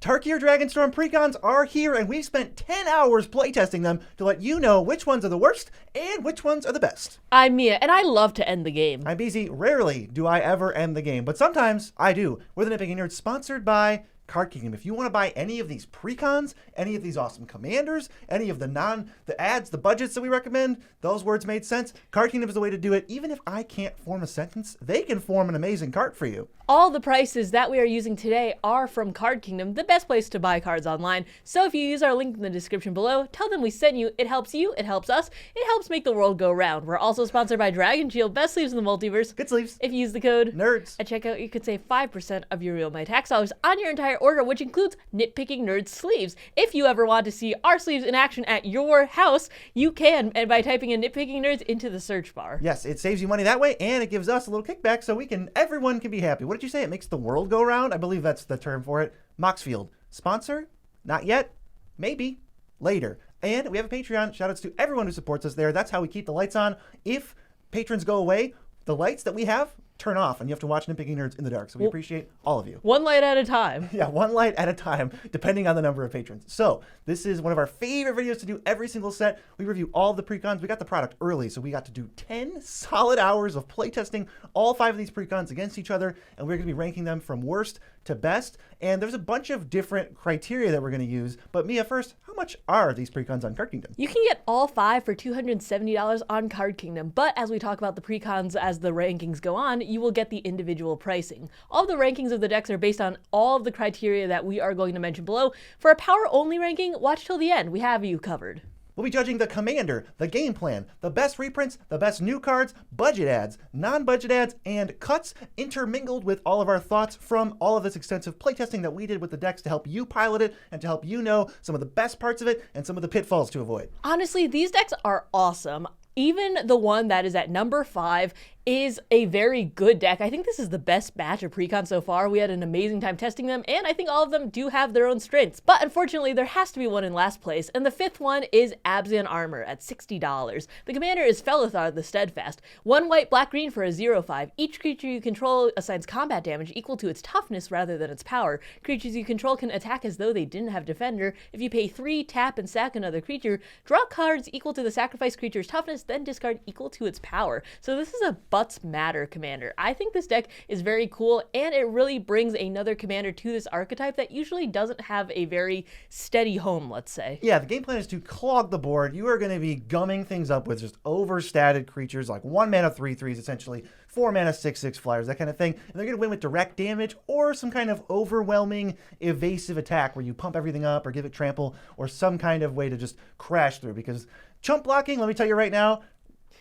Tarkir Dragonstorm Precons are here, and we've spent 10 hours playtesting them to let you know which ones are the worst and which ones are the best. I'm Mia, and I love to end the game. I'm BZ. Rarely do I ever end the game, but sometimes I do. We're the Nitpicking Nerds, sponsored by Card Kingdom. If you want to buy any of these precons, any of these awesome commanders, any of the ads, the budgets that we recommend, those words made sense. Card Kingdom is the way to do it. Even if I can't form a sentence, they can form an amazing cart for you. All the prices that we are using today are from Card Kingdom, the best place to buy cards online. So if you use our link in the description below, tell them we sent you. It helps you, it helps us, it helps make the world go round. We're also sponsored by Dragon Shield, best sleeves in the multiverse. Good sleeves. If you use the code NERDS at checkout, you could save 5% of your real money tax dollars on your entire order, which includes Nitpicking Nerds sleeves. If you ever want to see our sleeves in action at your house, you can, and by typing in Nitpicking Nerds into the search bar. Yes, it saves you money that way, and it gives us a little kickback so everyone can be happy. What did you say? It makes the world go round? I believe that's the term for it. Moxfield. Sponsor? Not yet. Maybe. Later. And we have a Patreon. Shoutouts to everyone who supports us there. That's how we keep the lights on. If patrons go away, the lights that we have turn off, and you have to watch Nitpicking Nerds in the dark. So we appreciate all of you. One light at a time. Yeah, one light at a time, depending on the number of patrons. So this is one of our favorite videos to do every single set. We review all the precons. We got the product early, so we got to do 10 solid hours of playtesting all 5 of these precons against each other, and we're going to be ranking them from worst to best. And there's a bunch of different criteria that we're going to use. But Mia, first, how much are these precons on Card Kingdom? You can get all 5 for $270 on Card Kingdom, but as we talk about the precons as the rankings go on, you will get the individual pricing. All of the rankings of the decks are based on all of the criteria that we are going to mention below. For a power-only ranking, watch till the end. We have you covered. We'll be judging the commander, the game plan, the best reprints, the best new cards, budget ads, non-budget ads, and cuts, intermingled with all of our thoughts from all of this extensive playtesting that we did with the decks to help you pilot it and to help you know some of the best parts of it and some of the pitfalls to avoid. Honestly, these decks are awesome. Even the one that is at number 5 is a very good deck. I think this is the best batch of precon so far. We had an amazing time testing them, and I think all of them do have their own strengths. But unfortunately, there has to be one in last place, and the 5th one is Abzan Armor at $60. The commander is Felithar the Steadfast. 1 white, black, green for a 0/5. Each creature you control assigns combat damage equal to its toughness rather than its power. Creatures you control can attack as though they didn't have defender. If you pay 3, tap, and sack another creature, draw cards equal to the sacrificed creature's toughness, then discard equal to its power. So this is a Butts Matter commander. I think this deck is very cool, and it really brings another commander to this archetype that usually doesn't have a very steady home, let's say. Yeah, the game plan is to clog the board. You are going to be gumming things up with just overstatted creatures like 1 mana 3/3s, essentially 4 mana 6/6 flyers, that kind of thing. And they're going to win with direct damage or some kind of overwhelming evasive attack where you pump everything up or give it trample or some kind of way to just crash through. Because chump blocking, let me tell you right now,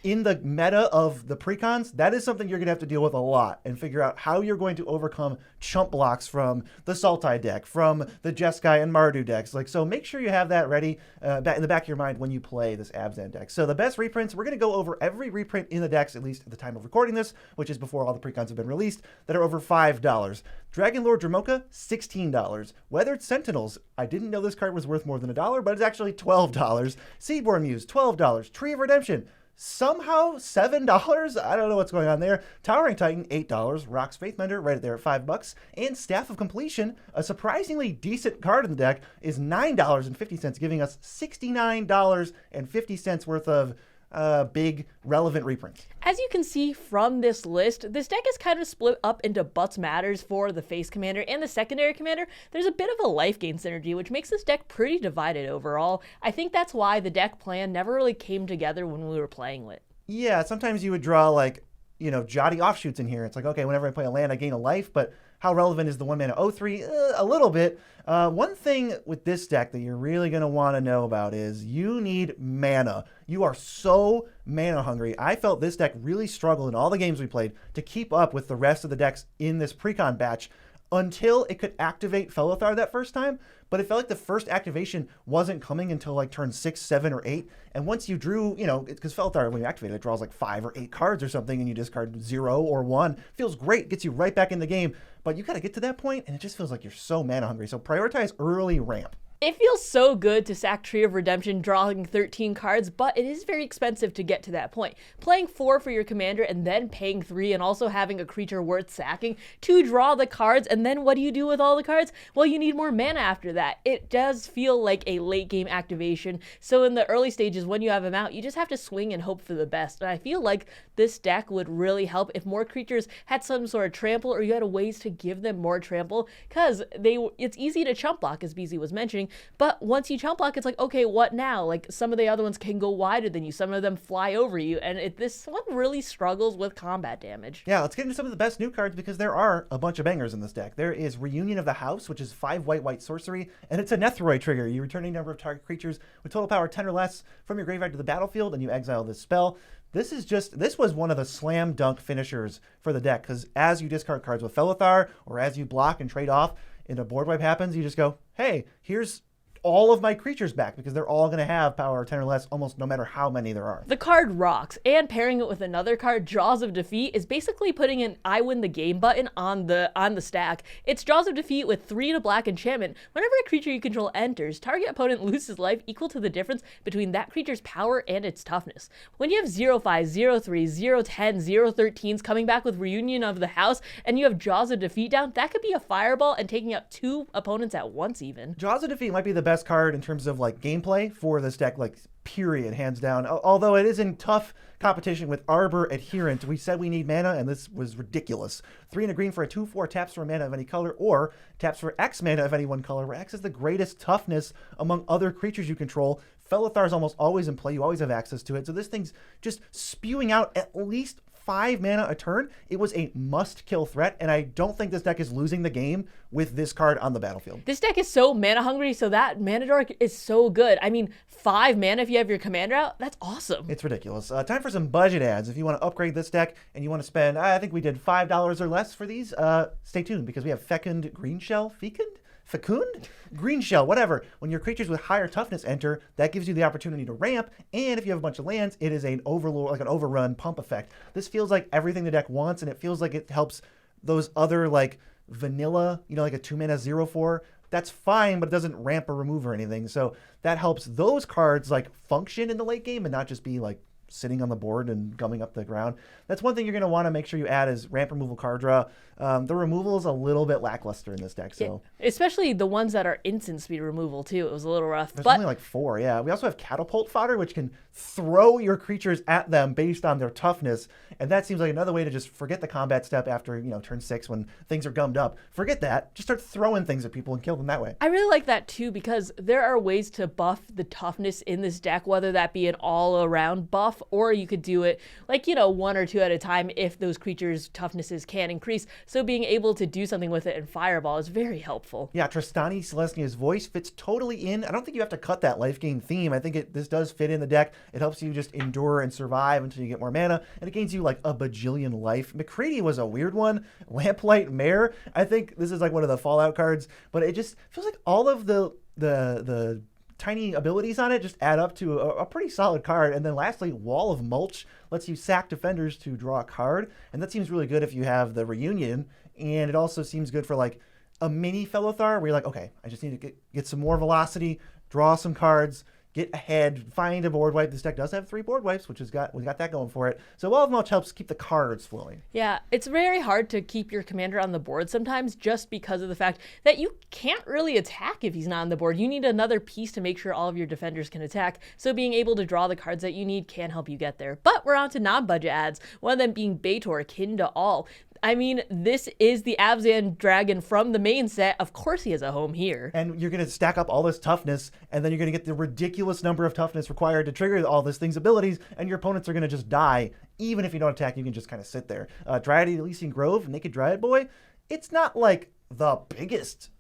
in the meta of the precons, that is something you're going to have to deal with a lot and figure out how you're going to overcome chump blocks from the Sultai deck, from the Jeskai and Mardu decks. So make sure you have that ready in the back of your mind when you play this Abzan deck. So the best reprints, we're going to go over every reprint in the decks, at least at the time of recording this, which is before all the precons have been released, that are over $5. Dragon Lord Dramoka, $16. Weathered Sentinels, I didn't know this card was worth more than $1, but it's actually $12. Seedborn Muse, $12. Tree of Redemption, somehow $7. I don't know what's going on there. Towering Titan, $8. Rock's Faithmender, right there at $5. And Staff of Completion, a surprisingly decent card in the deck, is $9.50, giving us $69.50 worth of big relevant reprints. As you can see from this list, this deck is kind of split up into Butts Matters for the face commander and the secondary commander. There's a bit of a life gain synergy, which makes this deck pretty divided overall. I think that's why the deck plan never really came together when we were playing it. Yeah, sometimes you would draw Jotty offshoots in here. It's like, okay, whenever I play a land, I gain a life, but how relevant is the 1 mana 0/3? A little bit. One thing with this deck that you're really going to want to know about is you need mana. You are so mana hungry. I felt this deck really struggled in all the games we played to keep up with the rest of the decks in this precon batch until it could activate Felithar that first time. But it felt like the first activation wasn't coming until turn 6, 7, or 8. And once you drew, because Felithar, when you activate it, draws 5 or 8 cards or something, and you discard 0 or 1. Feels great, gets you right back in the game. But you got to get to that point, and it just feels like you're so mana hungry. So prioritize early ramp. It feels so good to sack Tree of Redemption, drawing 13 cards, but it is very expensive to get to that point. Playing 4 for your commander and then paying 3 and also having a creature worth sacking to draw the cards, and then what do you do with all the cards? Well, you need more mana after that. It does feel like a late game activation, so in the early stages when you have them out, you just have to swing and hope for the best, and I feel like this deck would really help if more creatures had some sort of trample or you had ways to give them more trample, because it's easy to chump block, as BZ was mentioning, but once you chump block, it's like, okay, what now? Like, some of the other ones can go wider than you, some of them fly over you, and this one really struggles with combat damage. Yeah, let's get into some of the best new cards because there are a bunch of bangers in this deck. There is Reunion of the House, which is 5 white sorcery, and it's a Nethroi trigger. You return a number of target creatures with total power 10 or less from your graveyard to the battlefield, and you exile this spell. This was one of the slam dunk finishers for the deck, because as you discard cards with Felithar, or as you block and trade off, and a board wipe happens, you just go, hey, here's all of my creatures back, because they're all going to have power 10 or less almost no matter how many there are. The card rocks, and pairing it with another card, Jaws of Defeat, is basically putting an I win the game button on the stack. It's Jaws of Defeat with 3 and a black enchantment. Whenever a creature you control enters, target opponent loses life equal to the difference between that creature's power and its toughness. When you have 0/5, 0/3, 0/10, 0/13s coming back with Reunion of the House, and you have Jaws of Defeat down, that could be a fireball and taking out 2 opponents at once even. Jaws of Defeat might be the best card in terms of like gameplay for this deck, like period, hands down. Although it is in tough competition with Arbor Adherent. We said we need mana, and this was ridiculous. 3 and a green for a 2/4, taps for a mana of any color, or taps for X mana of any one color, where X is the greatest toughness among other creatures you control. Felithar is almost always in play. You always have access to it. So this thing's just spewing out at least 5 mana a turn. It was a must-kill threat, and I don't think this deck is losing the game with this card on the battlefield. This deck is so mana hungry, so that mana dork is so good. I mean, 5 mana if you have your commander out, that's awesome. It's ridiculous. Time for some budget ads. If you want to upgrade this deck and you want to spend, I think we did $5 or less for these, stay tuned, because we have Fecund Greenshell, Fecund? Greenshell, whatever. When your creatures with higher toughness enter, that gives you the opportunity to ramp, and if you have a bunch of lands, it is an overlord, like an overrun pump effect. This feels like everything the deck wants, and it feels like it helps those other, like, vanilla, like a 2 mana 0/4. That's fine, but it doesn't ramp or remove or anything. So that helps those cards, like, function in the late game and not just be, like, sitting on the board and gumming up the ground. That's one thing you're going to want to make sure you add is ramp removal card draw. The removal is a little bit lackluster in this deck. So yeah, especially the ones that are instant speed removal too. It was a little rough. There's only like 4, yeah. We also have Catapult Fodder, which can throw your creatures at them based on their toughness. And that seems like another way to just forget the combat step after, turn 6 when things are gummed up. Forget that. Just start throwing things at people and kill them that way. I really like that too, because there are ways to buff the toughness in this deck, whether that be an all-around buff, or you could do it like, 1 or 2 at a time if those creatures' toughnesses can increase. So being able to do something with it in Fireball is very helpful. Yeah, Tristani Celestia's voice fits totally in. I don't think you have to cut that life gain theme. I think this does fit in the deck. It helps you just endure and survive until you get more mana, and it gains you like a bajillion life. McCready was a weird one. Lamplight Mare. I think this is like one of the Fallout cards, but it just feels like all of the tiny abilities on it just add up to a pretty solid card. And then lastly, Wall of Mulch lets you sack defenders to draw a card, and that seems really good if you have the Reunion, and it also seems good for like a mini Felithar where you're like, okay, I just need to get some more velocity, draw some cards, get ahead, find a board wipe. This deck does have 3 board wipes, we got that going for it. So Wall of Mulch helps keep the cards flowing. Yeah, it's very hard to keep your commander on the board sometimes, just because of the fact that you can't really attack if he's not on the board. You need another piece to make sure all of your defenders can attack, so being able to draw the cards that you need can help you get there. But we're on to non-budget ads, one of them being Baitor, Kin to All. I mean, this is the Abzan dragon from the main set. Of course he has a home here. And you're going to stack up all this toughness, and then you're going to get the ridiculous number of toughness required to trigger all this thing's abilities, and your opponents are going to just die. Even if you don't attack, you can just kind of sit there. Dryad Elysian Grove, Naked Dryad Boy, it's not like the biggest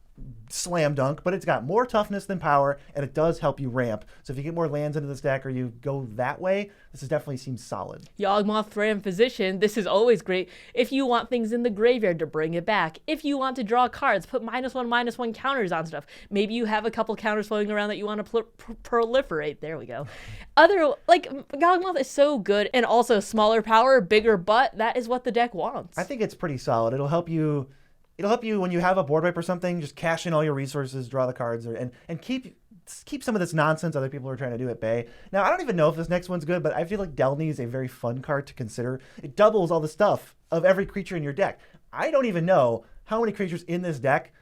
slam dunk, but it's got more toughness than power, and it does help you ramp. So if you get more lands into this deck or you go that way, this definitely seems solid. Yawgmoth Thram Physician, this is always great if you want things in the graveyard to bring it back. If you want to draw cards, put -1/-1 counters on stuff. Maybe you have a couple counters floating around that you want to proliferate. There we go. Yawgmoth is so good, and also smaller power, bigger butt. That is what the deck wants. I think it's pretty solid. It'll help you it'll help you when you have a board wipe or something, just cash in all your resources, draw the cards, and keep some of this nonsense other people are trying to do at bay. Now, I don't even know if this next one's good, but I feel like Delny is a very fun card to consider. It doubles all the stuff of every creature in your deck. I don't even know how many creatures in this deck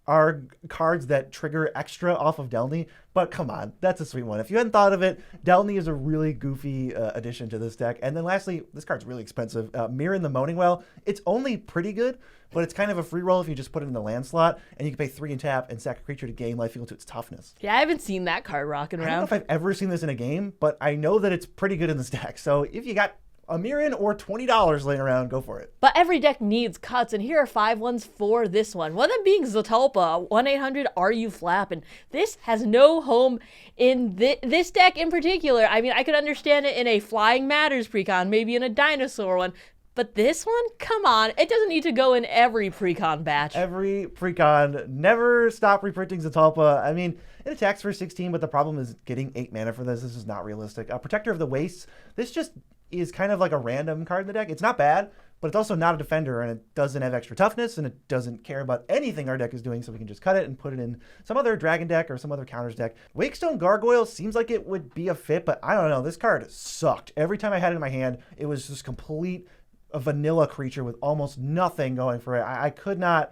are cards that trigger extra off of Delny, but come on, that's a sweet one. If you hadn't thought of it, Delny is a really goofy addition to this deck. And then lastly, this card's really expensive. Mirren the Moaning Well, it's only pretty good, but it's kind of a free roll if you just put it in the land slot, and you can pay 3 and tap and sack a creature to gain life equal to its toughness. Yeah, I haven't seen that card rocking I don't know around. if I've ever seen this in a game, but I know that it's pretty good in this deck. So if you got a Mirren or $20 laying around, go for it. But every deck needs cuts, and here are 5 ones for this one. One of them being Zotulpa, 1-800-RU-FLAP, this has no home in this deck in particular. I mean, I could understand it in a Flying Matters precon, maybe in a Dinosaur one, but this one, come on, it doesn't need to go in every precon batch. Every precon, never stop reprinting Zotulpa. I mean, it attacks for 16, but the problem is getting 8 mana for this. This is not realistic. Protector of the Wastes, this just is kind of like a random card in the deck. It's not bad, but it's also not a defender, and it doesn't have extra toughness, and it doesn't care about anything our deck is doing, so we can just cut it and put it in some other dragon deck or some other counters deck. Wakestone Gargoyle seems like it would be a fit, but I don't know. This card sucked. Every time I had it in my hand, it was just a vanilla creature with almost nothing going for it. I could not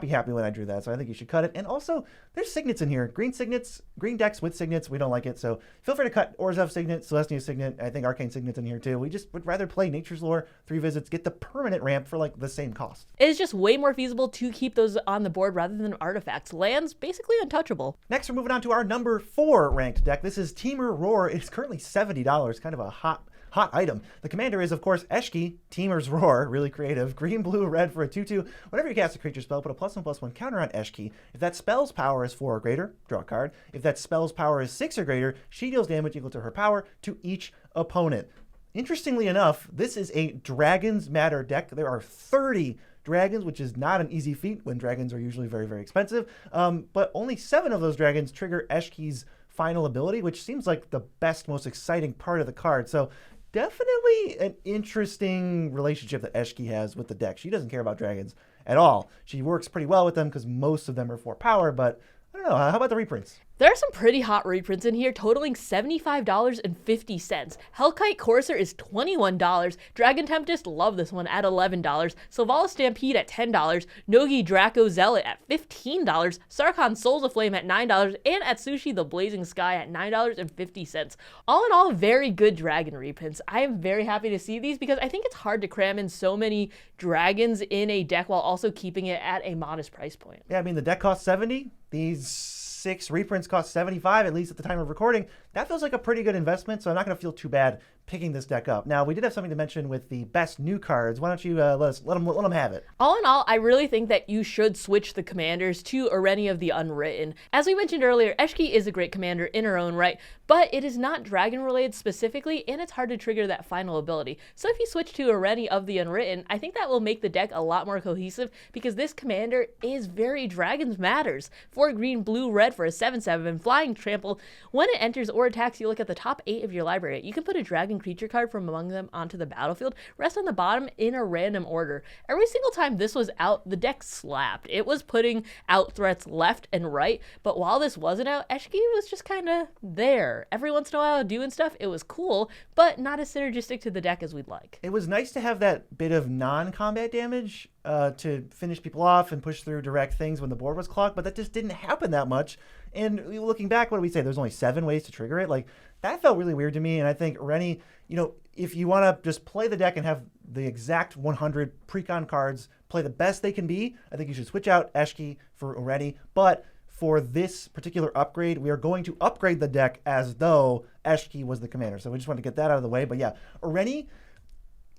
be happy when I drew that, so I think you should cut it. And also, there's signets in here. Green decks with signets, we don't like it, so feel free to cut Orzhov Signet, Celestia Signet, I think Arcane Signet's in here too. We just would rather play Nature's Lore, 3 visits, get the permanent ramp for like the same cost. It is just way more feasible to keep those on the board rather than artifacts. Lands, basically untouchable. Next, we're moving on to our number 4 ranked deck. This is Temur Roar. It's currently $70, kind of a hot item. The commander is, of course, Eshki, Temur's Roar, really creative. Green, blue, red for a 2/2. Whenever you cast a creature spell, put a +1/+1 counter on Eshki. If that spell's power is 4 or greater, draw a card. If that spell's power is 6 or greater, she deals damage equal to her power to each opponent. Interestingly enough, this is a Dragons Matter deck. There are 30 dragons, which is not an easy feat when dragons are usually very, very expensive. But only 7 of those dragons trigger Eshki's final ability, which seems like the best, most exciting part of the card. So definitely an interesting relationship that Eshki has with the deck. She doesn't care about dragons at all. She works pretty well with them because most of them are 4 power, but I don't know. How about the reprints? There are some pretty hot reprints in here, totaling $75.50. Hellkite Courser is $21. Dragon Tempest, love this one, at $11. Sylvala Stampede at $10. Nogi Draco Zealot at $15. Sarkhan Souls of Flame at $9. And Atsushi the Blazing Sky at $9.50. All in all, very good dragon reprints. I am very happy to see these because I think it's hard to cram in so many dragons in a deck while also keeping it at a modest price point. Yeah, I mean, the deck costs 70. These 6 reprints cost 75, at least at the time of recording. That feels like a pretty good investment, so I'm not going to feel too bad picking this deck up. Now, we did have something to mention with the best new cards. Why don't you let them have it? All in all, I really think that you should switch the commanders to Areni of the Unwritten. As we mentioned earlier, Eshki is a great commander in her own right, but it is not dragon related specifically, and it's hard to trigger that final ability. So if you switch to Areni of the Unwritten, I think that will make the deck a lot more cohesive because this commander is very Dragons Matters. 4 green, blue, red for a 7/7, flying trample. When it enters or attacks, you look at the top 8 of your library. You can put a dragon creature card from among them onto the battlefield, rest on the bottom in a random order. Every single time this was out, the deck slapped. It was putting out threats left and right, but while this wasn't out, Eshki was just kind of there. Every once in a while doing stuff, it was cool, but not as synergistic to the deck as we'd like. It was nice to have that bit of non-combat damage to finish people off and push through direct things when the board was clogged, but that just didn't happen that much. And looking back, what do we say? There's only 7 ways to trigger it. Like, that felt really weird to me, and I think Rennie, if you want to just play the deck and have the exact 100 precon cards play the best they can be, I think you should switch out Eshki for Oreni. But for this particular upgrade, we are going to upgrade the deck as though Eshki was the commander. So we just want to get that out of the way. But yeah, Oreni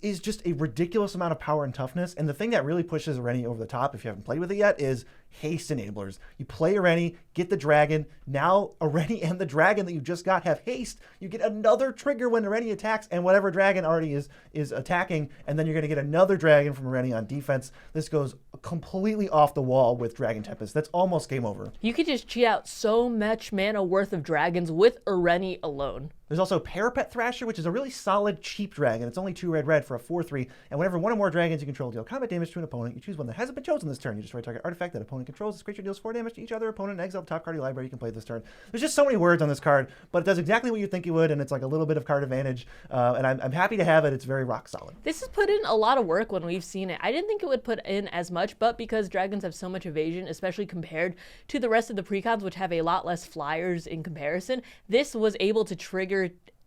is just a ridiculous amount of power and toughness. And the thing that really pushes Oreni over the top, if you haven't played with it yet, is haste enablers. You play Areni, get the dragon. Now Areni and the dragon that you just got have haste. You get another trigger when Areni attacks, and whatever dragon already is attacking, and then you're going to get another dragon from Areni on defense. This goes completely off the wall with Dragon Tempest. That's almost game over. You could just cheat out so much mana worth of dragons with Areni alone. There's also Parapet Thrasher, which is a really solid, cheap dragon. It's only 2 red for a 4/3, and whenever one or more dragons you control deal combat damage to an opponent, you choose one that hasn't been chosen this turn. You destroy a target artifact that opponent controls. This creature deals 4 damage to each other opponent and exile the top card of your library. You can play this turn. There's just so many words on this card, but it does exactly what you think it would, and it's like a little bit of card advantage, and I'm happy to have it. It's very rock solid. This has put in a lot of work when we've seen it. I didn't think it would put in as much, but because dragons have so much evasion, especially compared to the rest of the precons, which have a lot less flyers in comparison, this was able to trigger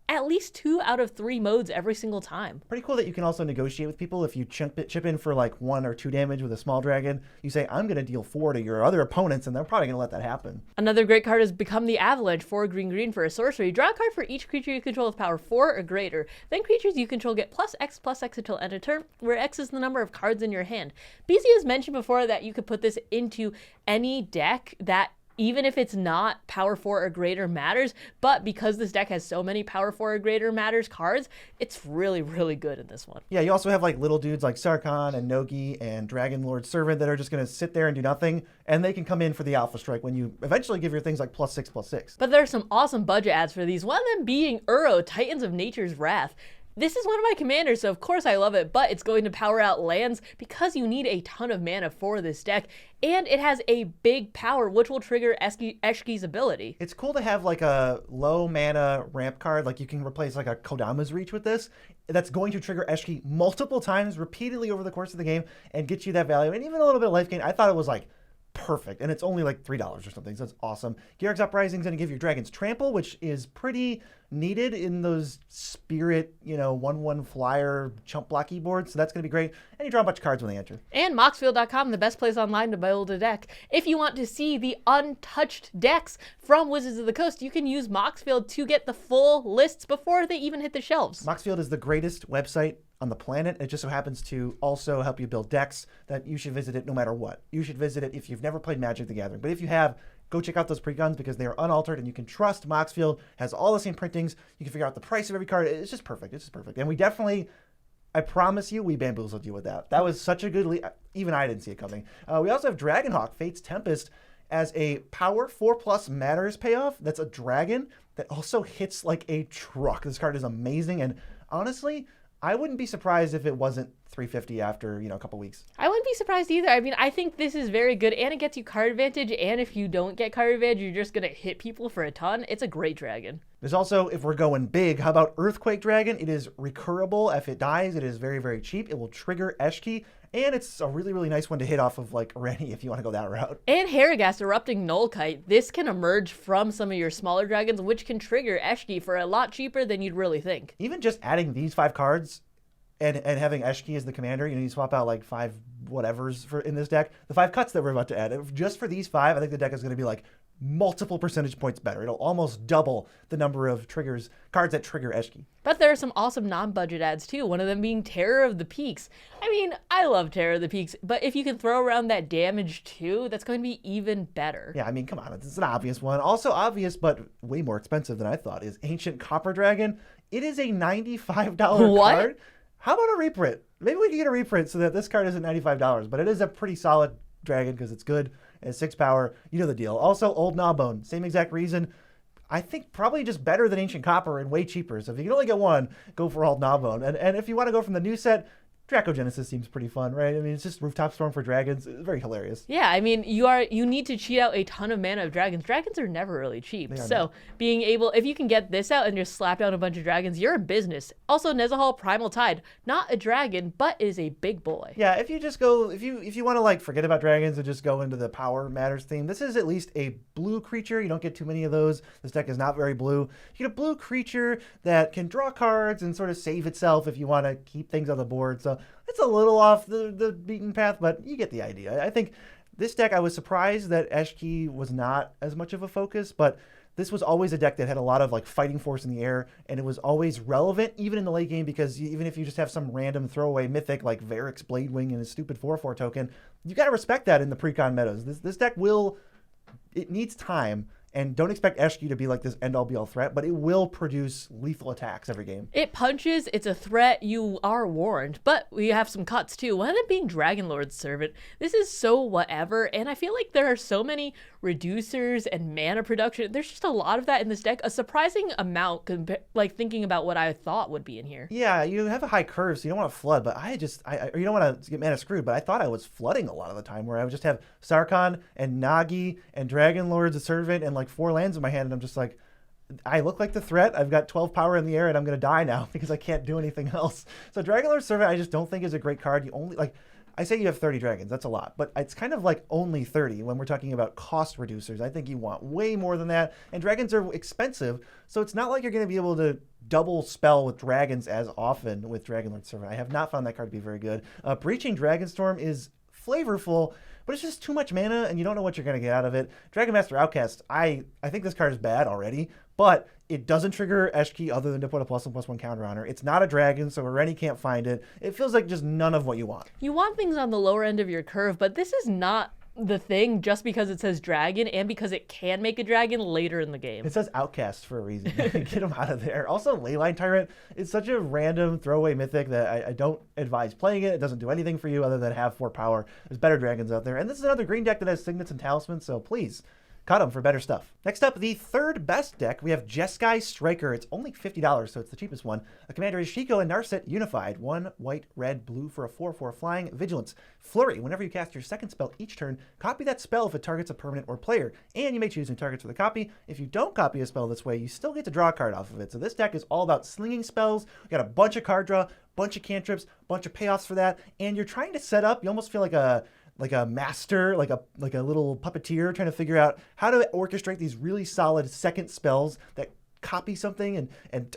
at least 2 out of 3 modes every single time. Pretty cool that you can also negotiate with people. If you chip in for like 1 or 2 damage with a small dragon, you say, I'm going to deal 4 to your other opponents, and they're probably going to let that happen. Another great card has become the Avalanche, 4 green for a sorcery. Draw a card for each creature you control with power 4 or greater. Then creatures you control get +X until end of turn, where X is the number of cards in your hand. BC has mentioned before that you could put this into any deck that, even if it's not power 4 or greater matters, but because this deck has so many power 4 or greater matters cards, it's really, really good in this one. Yeah, you also have like little dudes like Sarkhan and Nogi and Dragon Lord Servant that are just going to sit there and do nothing, and they can come in for the Alpha Strike when you eventually give your things like +6/+6. But there are some awesome budget ads for these, one of them being Uro, Titans of Nature's Wrath. This is one of my commanders, so of course I love it, but it's going to power out lands because you need a ton of mana for this deck, and it has a big power, which will trigger Eshki's ability. It's cool to have like a low mana ramp card, like you can replace like a Kodama's Reach with this, that's going to trigger Eshki multiple times repeatedly over the course of the game and get you that value, and even a little bit of life gain. I thought it was like perfect, and it's only like $3 or something, so it's awesome. Garrick's Uprising is going to give your dragons trample, which is pretty needed in those spirit, 1/1 flyer chump block keyboards, so that's going to be great. And you draw a bunch of cards when they enter. And Moxfield.com, the best place online to build a deck. If you want to see the untouched decks from Wizards of the Coast, you can use Moxfield to get the full lists before they even hit the shelves. Moxfield is the greatest website on the planet. It just so happens to also help you build decks that you should visit it no matter what. You should visit it if you've never played Magic the Gathering. But if you have, go check out those precons because they are unaltered and you can trust Moxfield. Has all the same printings. You can figure out the price of every card. It's just perfect. It's just perfect. And we definitely, I promise you, we bamboozled you with that. That was such a good lead. Even I didn't see it coming. We also have Dragonhawk, Fate's Tempest, as a power 4+ matters payoff. That's a dragon that also hits like a truck. This card is amazing. And honestly, I wouldn't be surprised if it wasn't $350 after, a couple weeks. I wouldn't be surprised either. I mean, I think this is very good, and it gets you card advantage, and if you don't get card advantage, you're just going to hit people for a ton. It's a great dragon. There's also, if we're going big, how about Earthquake Dragon? It is recurable. If it dies, it is very, very cheap. It will trigger Eshki, and it's a really, really nice one to hit off of, like, Areni if you want to go that route. And Harrogast, Erupting Nullkite. This can emerge from some of your smaller dragons, which can trigger Eshki for a lot cheaper than you'd really think. Even just adding these 5 cards and having Eshki as the commander, you swap out like 5 whatevers in this deck. The 5 cuts that we're about to add, just for these 5, I think the deck is going to be like multiple percentage points better. It'll almost double the number of cards that trigger Eshki. But there are some awesome non-budget ads too, one of them being Terror of the Peaks. I mean, I love Terror of the Peaks, but if you can throw around that damage too, that's going to be even better. Yeah, I mean, come on, it's an obvious one. Also obvious, but way more expensive than I thought, is Ancient Copper Dragon. It is a $95 card. How about a reprint? Maybe we can get a reprint so that this card isn't $95, but it is a pretty solid dragon because it's good. It's 6 power. You know the deal. Also, Old Gnawbone. Same exact reason. I think probably just better than Ancient Copper and way cheaper. So if you can only get one, go for Old Gnawbone. And if you want to go from the new set, Dracogenesis seems pretty fun, right? I mean, it's just Rooftop Storm for dragons. It's very hilarious. Yeah, I mean, you need to cheat out a ton of mana of dragons. Dragons are never really cheap. So being able, if you can get this out and just slap down a bunch of dragons, you're in business. Also, Nezahal Primal Tide, not a dragon, but is a big boy. Yeah, if you just go, if you want to like forget about dragons and just go into the power matters theme, this is at least a blue creature. You don't get too many of those. This deck is not very blue. You get a blue creature that can draw cards and sort of save itself if you want to keep things on the board. So it's a little off the beaten path, but you get the idea. I think This deck, I was surprised that Eshki was not as much of a focus, but this was always a deck that had a lot of like fighting force in the air, and it was always relevant even in the late game, because even if you just have some random throwaway mythic like Varric's Bladewing and his stupid 4/4 token, you got to respect that in the precon metas. This deck it needs time. And don't expect Eshki to be like this end-all be-all threat, but it will produce lethal attacks every game. It punches, it's a threat, you are warned, but we have some cuts too. One of them being Dragonlord's Servant. This is so whatever, and I feel like there are so many reducers and mana production. There's just a lot of that in this deck, a surprising amount, like thinking about what I thought would be in here. Yeah, you have a high curve, so you don't want to flood, but or you don't want to get mana screwed, but I thought I was flooding a lot of the time, where I would just have Sarkhan and Nagi and Dragonlord's Servant and like 4 lands in my hand, and I'm just like, I look like the threat. I've got 12 power in the air, and I'm going to die now because I can't do anything else. So Dragonlord's Servant, I just don't think is a great card. You only, like, I say you have 30 dragons. That's a lot, but it's kind of like only 30 when we're talking about cost reducers. I think you want way more than that, and dragons are expensive, so it's not like you're going to be able to double spell with dragons as often with Dragonlord's Servant. I have not found that card to be very good. Breaching Dragonstorm is flavorful, but it's just too much mana, and you don't know what you're going to get out of it. Dragon Master Outcast, I think this card is bad already, but it doesn't trigger Eshki other than to put a +1/+1 counter on her. It's not a dragon, so Areni can't find it. It feels like just none of what you want. You want things on the lower end of your curve, but this is not the thing just because it says dragon and because it can make a dragon later in the game. It says Outcast for a reason. Get him out of there. Also, Leyline Tyrant is such a random throwaway mythic that I don't advise playing it. It doesn't do anything for you other than have 4 power. There's better dragons out there. And this is another green deck that has Signets and Talismans, so please cut them for better stuff. Next up, the third best deck, we have Jeskai Striker. It's only $50, so it's the cheapest one. The commander is Shiko and Narset unified. 1 white, red, blue for a 4/4 flying. Vigilance. Flurry. Whenever you cast your second spell each turn, copy that spell if it targets a permanent or player. And you may choose new targets for the copy. If you don't copy a spell this way, you still get to draw a card off of it. So this deck is all about slinging spells. We got a bunch of card draw, bunch of cantrips, bunch of payoffs for that. And you're trying to set up, you almost feel like a master, like a little puppeteer trying to figure out how to orchestrate these really solid second spells that copy something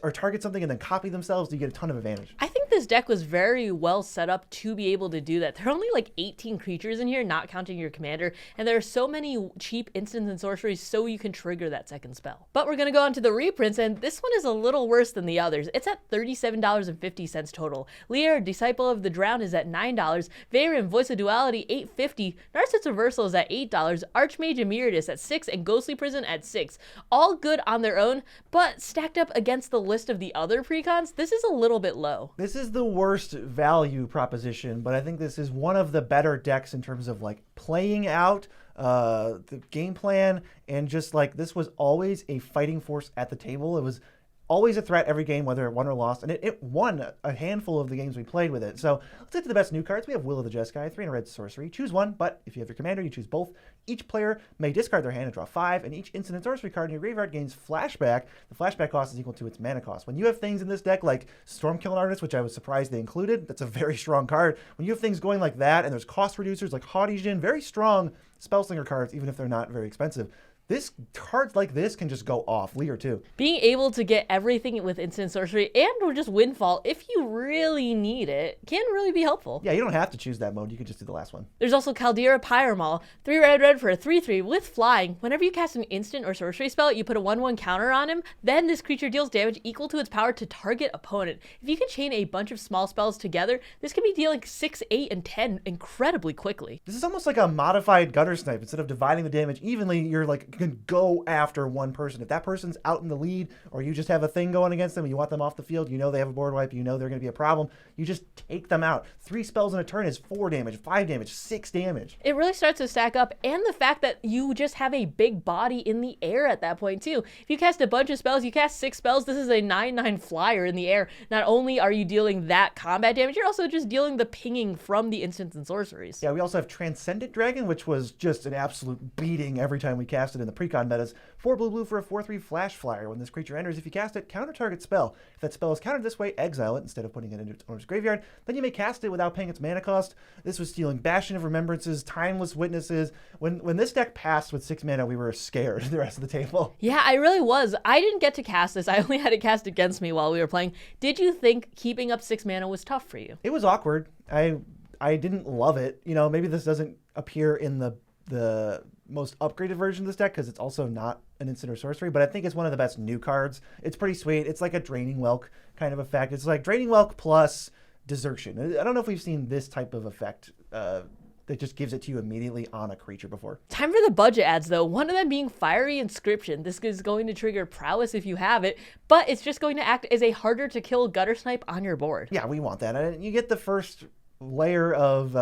or target something and then copy themselves. You get a ton of advantage. I think this deck was very well set up to be able to do that. There are only like 18 creatures in here, not counting your commander, and there are so many cheap instants and sorceries so you can trigger that second spell. But we're going to go on to the reprints, and this one is a little worse than the others. It's at $37.50 total. Lear, Disciple of the Drowned, is at $9. Veyron, Voice of Duality, $8.50. Narset's Reversal is at $8. Archmage Emeritus at $6, and Ghostly Prison at $6. All good on their own, but stacked up against the list of the other precons, this is a little bit low. This is the worst value proposition, but I think this is one of the better decks in terms of like playing out the game plan, and just like this was always a fighting force at the table. It was always a threat every game, whether it won or lost, and it won a handful of the games we played with it. So let's get to the best new cards. We have Will of the Jeskai, 3 and a red sorcery. Choose one, but if you have your commander, you choose both. Each player may discard their hand and draw 5, and each instant and sorcery card in your graveyard gains flashback. The flashback cost is equal to its mana cost. When you have things in this deck like Stormkilling Artist, which I was surprised they included, that's a very strong card. When you have things going like that, and there's cost reducers like Haughty Djinn, very strong Spellslinger cards, even if they're not very expensive. This cards like this can just go off. Leader too. Being able to get everything with instant sorcery and or just windfall if you really need it can really be helpful. Yeah, you don't have to choose that mode. You can just do the last one. There's also Caldera Pyromal, 3 red for a 3/3 with flying. Whenever you cast an instant or sorcery spell, you put a 1/1 counter on him, then this creature deals damage equal to its power to target opponent. If you can chain a bunch of small spells together, this can be dealing 6, 8, and 10 incredibly quickly. This is almost like a modified Gutter Snipe. Instead of dividing the damage evenly, you're like, you can go after one person. If that person's out in the lead, or you just have a thing going against them and you want them off the field, you know they have a board wipe, you know they're going to be a problem, you just take them out. 3 spells in a turn is 4 damage, 5 damage, 6 damage. It really starts to stack up, and the fact that you just have a big body in the air at that point too. If you cast a bunch of spells, you cast 6 spells, this is a 9/9 flyer in the air. Not only are you dealing that combat damage, you're also just dealing the pinging from the instants and sorceries. Yeah, we also have Transcendent Dragon, which was just an absolute beating every time we cast it in the precon metas. 4 blue for a 4/3 flash flyer. When this creature enters, if you cast it, counter target spell. If that spell is countered this way, exile it instead of putting it into its owner's graveyard. Then you may cast it without paying its mana cost. This was stealing Bastion of Remembrances, Timeless Witnesses. When this deck passed with 6 mana, we were scared the rest of the table. Yeah, I really was. I didn't get to cast this. I only had it cast against me while we were playing. Did you think keeping up 6 mana was tough for you? It was awkward. I didn't love it. You know, maybe this doesn't appear in the the most upgraded version of this deck because it's also not an instant or sorcery, but I think it's one of the best new cards. It's pretty sweet. It's like a Draining Welk kind of effect. It's like Draining Welk plus Desertion. I don't know if we've seen this type of effect that just gives it to you immediately on a creature before. Time for the budget ads, though. One of them being Fiery Inscription. This is going to trigger Prowess if you have it, but it's just going to act as a harder to kill gutter snipe on your board. Yeah, we want that. And you get the first layer of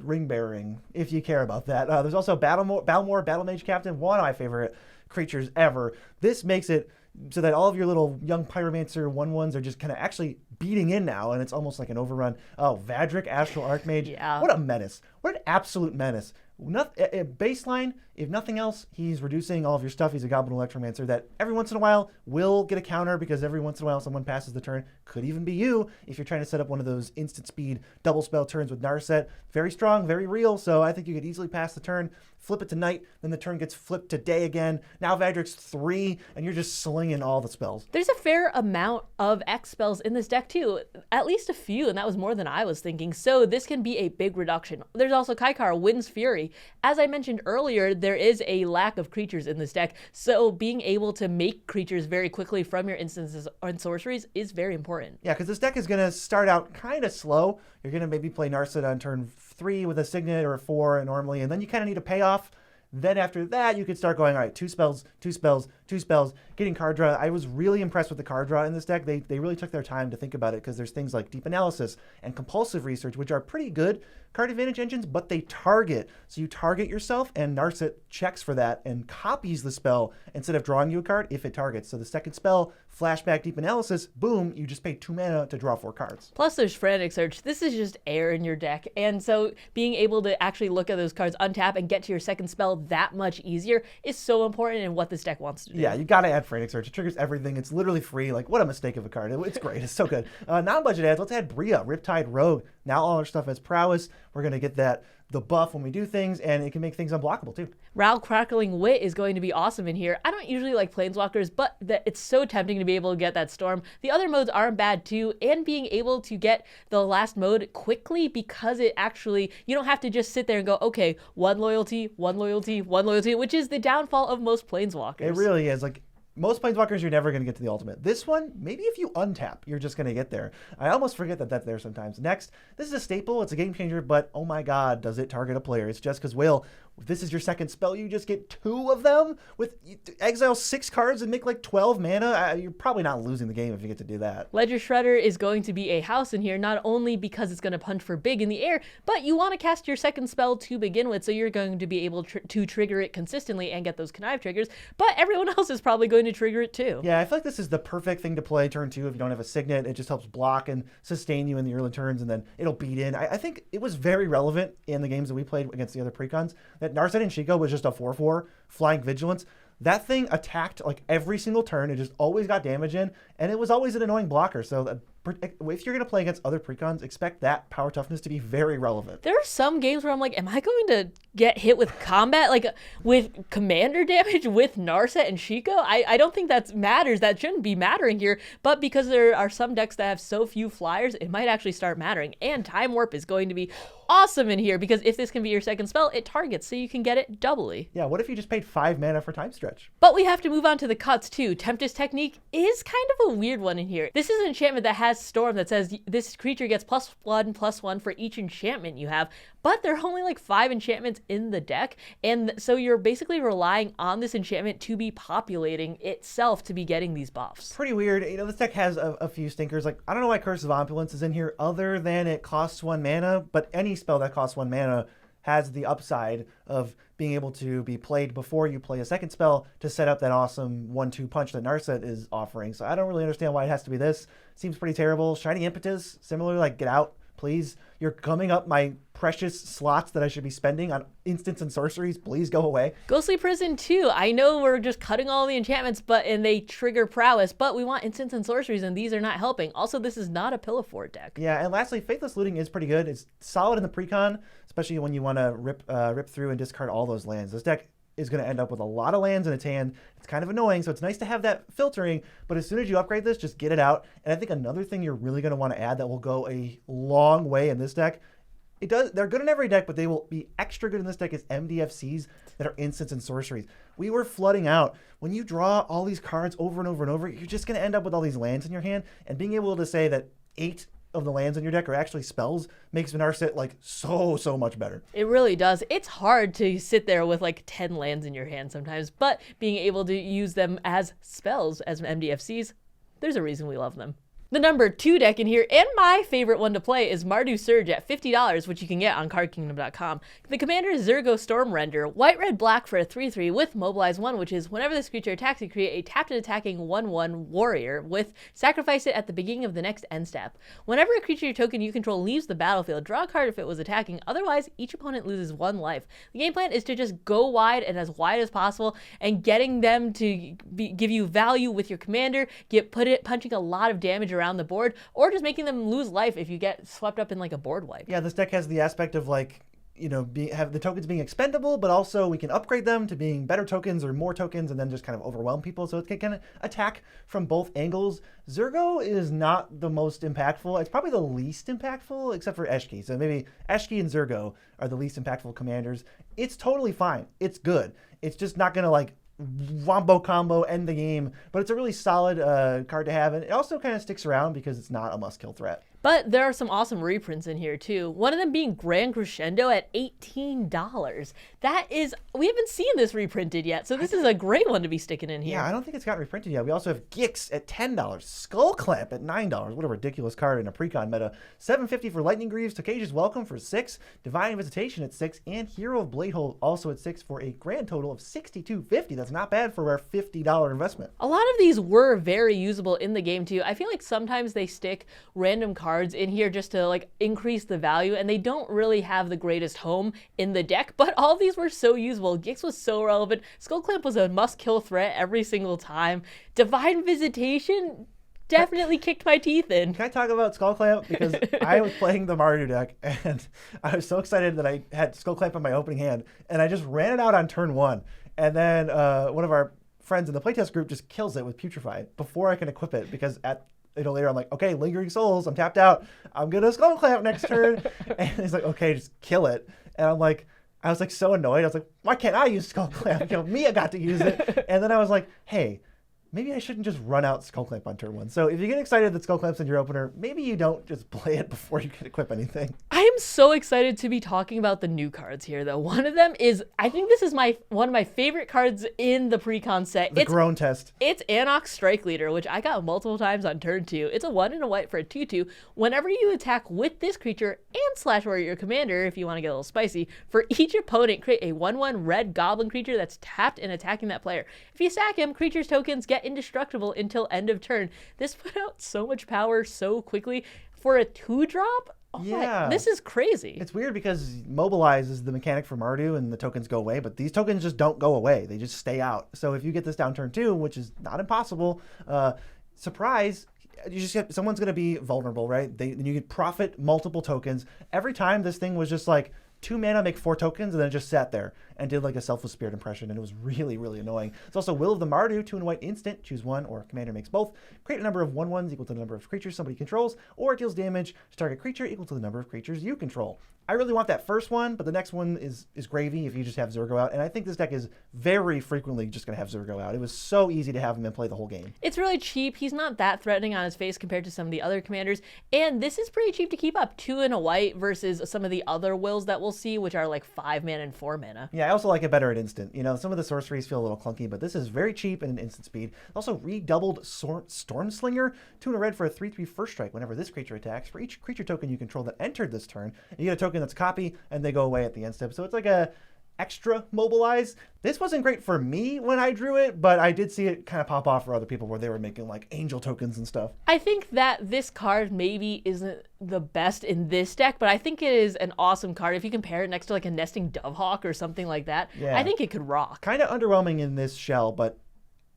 ring bearing if you care about that. There's also Balmore, Battle Mage Captain, one of my favorite creatures ever. This makes it so that all of your little young Pyromancer 1/1s are just kind of actually beating in now, and it's almost like an overrun. Oh, Vadric, Astral Archmage. Yeah. What a menace. What an absolute menace. Baseline, if nothing else, he's reducing all of your stuff. He's a Goblin Electromancer that every once in a while will get a counter because every once in a while someone passes the turn. Could even be you if you're trying to set up one of those instant speed double spell turns with Narset. Very strong, very real, so I think you could easily pass the turn, flip it to night, then the turn gets flipped to day again. Now Vadric's 3, and you're just slinging all the spells. There's a fair amount of X spells in this deck too, at least a few, and that was more than I was thinking, so this can be a big reduction. There's also Kaikar, Wind's Fury. As I mentioned earlier, there is a lack of creatures in this deck, so being able to make creatures very quickly from your instances and sorceries is very important. Yeah, because this deck is going to start out kind of slow. You're going to maybe play Narset on turn 3 with a Signet or a 4 normally, and then you kind of need a payoff. Then after that, you could start going, all right, 2 spells, 2 spells, 2 spells, getting card draw. I was really impressed with the card draw in this deck. They really took their time to think about it because there's things like Deep Analysis and Compulsive Research, which are pretty good card advantage engines, but they target. So you target yourself, and Narset checks for that and copies the spell instead of drawing you a card if it targets. So the second spell, Flashback Deep Analysis, boom, you just pay 2 mana to draw 4 cards. Plus there's Frantic Search. This is just air in your deck, and so being able to actually look at those cards, untap, and get to your second spell that much easier is so important in what this deck wants to do. Yeah, you got to add Frantic Search. It triggers everything. It's literally free. Like, what a mistake of a card. It's great. It's so good. Non-budget ads, let's add Bria, Riptide Rogue. Now all our stuff has prowess. We're going to get the buff when we do things, and it can make things unblockable too. Ral Crackling Wit is going to be awesome in here. I don't usually like Planeswalkers, but it's so tempting to be able to get that Storm. The other modes aren't bad too, and being able to get the last mode quickly because it actually, you don't have to just sit there and go, okay, one loyalty, which is the downfall of most Planeswalkers. It really is. Like, most Planeswalkers, you're never going to get to the ultimate. This one, maybe if you untap, you're just going to get there. I almost forget that that's there sometimes. Next, this is a staple. It's a game changer, but oh my god, does it target a player. It's just because, Will, if this is your second spell, you just get 2 of them with exile 6 cards and make like 12 mana. You're probably not losing the game if you get to do that. Ledger Shredder is going to be a house in here, not only because it's going to punch for big in the air, but you want to cast your second spell to begin with, so you're going to be able to trigger it consistently and get those connive triggers, but everyone else is probably going to trigger it too. Yeah, I feel like this is the perfect thing to play turn 2 if you don't have a Signet. It just helps block and sustain you in the early turns, and then it'll beat in. I think it was very relevant in the games that we played against the other precons that Narset and Chico was just a 4/4 flying vigilance. That thing attacked like every single turn. It just always got damage in, and it was always an annoying blocker. So if you're going to play against other precons, expect that power toughness to be very relevant. There are some games where I'm like, am I going to get hit with combat, like with commander damage with Narset and Chico? I don't think that matters. That shouldn't be mattering here. But because there are some decks that have so few flyers, it might actually start mattering. And Time Warp is going to be awesome in here because if this can be your second spell, it targets, so you can get it doubly. Yeah, what if you just paid 5 mana for Time Stretch? But we have to move on to the cuts too. Tempest Technique is kind of a weird one in here. This is an enchantment that has Storm that says this creature gets +1/+1 for each enchantment you have, but there are only like 5 enchantments in the deck, and so you're basically relying on this enchantment to be populating itself to be getting these buffs. Pretty weird. You know, this deck has a few stinkers. Like, I don't know why Curse of Opulence is in here other than it costs 1 mana, but any spell that costs 1 mana has the upside of being able to be played before you play a second spell to set up that awesome 1/2 punch that Narset is offering. So I don't really understand why it has to be this. Seems pretty terrible. Shiny Impetus, similarly, like, get out, please. You're gumming up my precious slots that I should be spending on instants and sorceries. Please go away. Ghostly Prison too. I know we're just cutting all the enchantments, and they trigger prowess, but we want instants and sorceries, and these are not helping. Also, this is not a Pillow Fort deck. Yeah, and lastly, Faithless Looting is pretty good. It's solid in the precon, especially when you want to rip through and discard all those lands. This deck is going to end up with a lot of lands in its hand. It's kind of annoying, so it's nice to have that filtering, but as soon as you upgrade this, just get it out. And I think another thing you're really going to want to add that will go a long way in this deck, They're good in every deck, but they will be extra good in this deck as MDFCs that are instants and sorceries. We were flooding out. When you draw all these cards over and over and over, you're just going to end up with all these lands in your hand. And being able to say that 8 of the lands in your deck are actually spells makes Narset like so much better. It really does. It's hard to sit there with like 10 lands in your hand sometimes, but being able to use them as spells, as MDFCs, there's a reason we love them. The number 2 deck in here, and my favorite one to play, is Mardu Surge at $50, which you can get on cardkingdom.com. The commander is Zergo Stormrender, white, red, black for a 3/3 with Mobilize 1, which is whenever this creature attacks, you create a tapped and attacking 1/1 warrior with sacrifice it at the beginning of the next end step. Whenever a creature token you control leaves the battlefield, draw a card if it was attacking, otherwise each opponent loses 1 life. The game plan is to just go wide and as wide as possible, and getting them to give you value with your commander, punching a lot of damage around the board, or just making them lose life if you get swept up in like a board wipe. Yeah, this deck has the aspect of like, have the tokens being expendable, but also we can upgrade them to being better tokens or more tokens and then just kind of overwhelm people. So it can kind of attack from both angles. Zergo is not the most impactful. It's probably the least impactful except for Eshki. So maybe Eshki and Zergo are the least impactful commanders. It's totally fine. It's good. It's just not going to like wombo combo end the game, but it's a really solid card to have, and it also kind of sticks around because it's not a must-kill threat. But there are some awesome reprints in here too. One of them being Grand Crescendo at $18. That is, we haven't seen this reprinted yet, so this is a great one to be sticking in here. Yeah, I don't think it's got reprinted yet. We also have Gix at $10, Skull Clamp at $9. What a ridiculous card in a Precon meta. $7.50 for Lightning Greaves, Tokaj's Welcome for $6, Divine Visitation at $6, and Hero of Bladehold also at $6 for a grand total of $62.50. That's not bad for our $50 investment. A lot of these were very usable in the game too. I feel like sometimes they stick random cards in here just to like increase the value, and they don't really have the greatest home in the deck, but all these were so usable. Gix was so relevant. Skull Clamp was a must-kill threat every single time. Divine Visitation definitely kicked my teeth in. Can I talk about Skull Clamp? Because I was playing the Mardu deck, and I was so excited that I had Skull Clamp in my opening hand, and I just ran it out on turn 1, and then one of our friends in the playtest group just kills it with Putrefy before I can equip it, because later I'm like, okay, Lingering Souls, I'm tapped out, I'm gonna Skull Clamp next turn. And he's like, okay, just kill it. And I was like so annoyed. I was like, why can't I use Skull Clamp? Mia got to use it. And then I was like, hey, maybe I shouldn't just run out Skull Clamp on turn 1. So if you get excited that Skull Clamp's in your opener, maybe you don't just play it before you can equip anything. I am so excited to be talking about the new cards here, though. One of them is, I think this is one of my favorite cards in the Precon set. The Groan Test. It's Anox Strike Leader, which I got multiple times on turn 2. It's a 1 and a white for a 2/2. Whenever you attack with this creature and slash warrior your commander, if you want to get a little spicy, for each opponent, create a 1/1 red goblin creature that's tapped and attacking that player. If you sack him, creature's tokens get indestructible until end of turn. This put out so much power so quickly for a 2-drop. Oh yeah, this is crazy. It's weird because Mobilize is the mechanic for Mardu and the tokens go away, but these tokens just don't go away. They just stay out. So if you get this down turn 2, which is not impossible, surprise, someone's going to be vulnerable, right? Then you can profit multiple tokens. Every time this thing was just like 2 mana, make 4 tokens, and then it just sat there and did like a Selfless Spirit impression, and it was really, really annoying. It's also Will of the Mardu, 2 and white instant, choose 1, or commander makes both. Create a number of 1/1s equal to the number of creatures somebody controls, or it deals damage to target creature equal to the number of creatures you control. I really want that first one, but the next one is gravy if you just have Zergo out, and I think this deck is very frequently just going to have Zergo out. It was so easy to have him and play the whole game. It's really cheap. He's not that threatening on his face compared to some of the other commanders, and this is pretty cheap to keep up. 2 and a white versus some of the other wills that we'll see, which are like 5 mana and 4 mana. Yeah, I also like it better at instant. Some of the sorceries feel a little clunky, but this is very cheap and an instant speed. Also redoubled Stormslinger, 2 and a red for a 3/3 first strike. Whenever this creature attacks, for each creature token you control that entered this turn, you get a token that's a copy, and they go away at the end step. So it's like a extra Mobilize. This wasn't great for me when I drew it, but I did see it kind of pop off for other people where they were making like angel tokens and stuff. I think that this card maybe isn't the best in this deck, but I think it is an awesome card. If you compare it next to like a Nesting Dovehawk or something like that, yeah. I think it could rock. Kind of underwhelming in this shell, but